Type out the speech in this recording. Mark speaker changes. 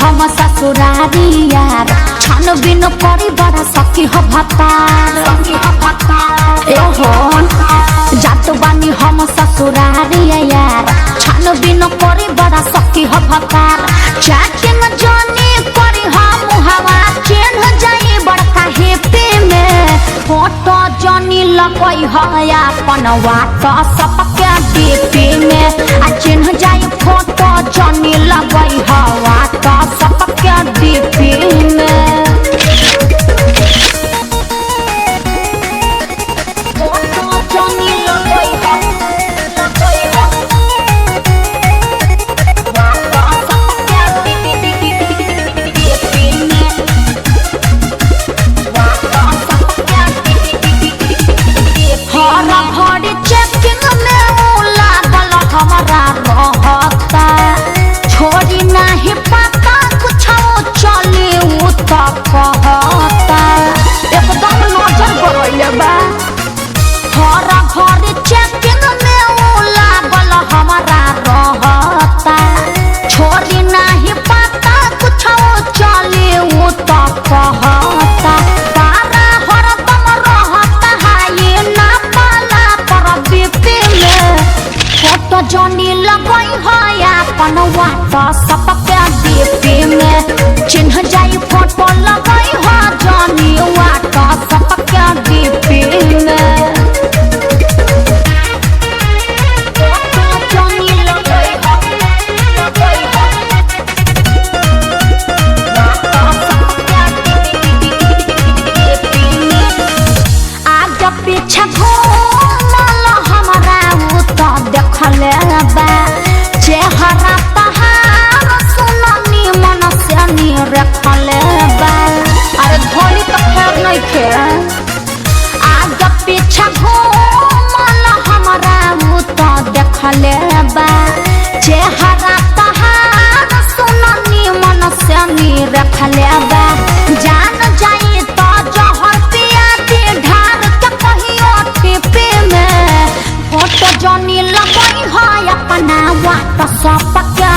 Speaker 1: हम ससुरारी यार छान बिन करी बड़ा सखी हो भतार एहो जात बानी हम ससुरारी यार छान बिन करी बड़ा सखी हो भतार चैटिंग जानी करी हम हवा चेन जाई बड़का हेपे में फोटो जानी लगई है अपन वाट सबके डीपी में आ चिन्ह जाई फोटो जानी लगई है वाट सबके डीपी में फोटो जानी लगई है वाट सबके डीपी में हरा भरी चेकिंग में लागल हमारा रहता छोड़ी नहीं पता कुछ चले उ तो कहता एकदम नजर गड़ले बा हरा भरी चेकिंग में लागल हमारा रहता छोड़ी नहीं पता कुछ चले उ तो कहता तारा हरदम रहता है ये ना पाला पर बीपी में फोटो जानी लगई है अपन वाट सबके डीपी में चिन्ह जाई फोटो लगई है जानी वाट सबके डीपी में फोटो जानी लगई है आगे पीछे घूमल हमारा उ तो देखले बा चेहरा तहार सुननी मन से नी रखले बा अरे धोली तो खैर नहीं खे आगे पीछे घूमल हमारा उ तो देखले बा चेहरा तहार सुननी मन से नी रखले बा जान जाई तो जहर पिया के ढार के कहियो टिपे में फोटो जानी लगई है अपना वाट सबके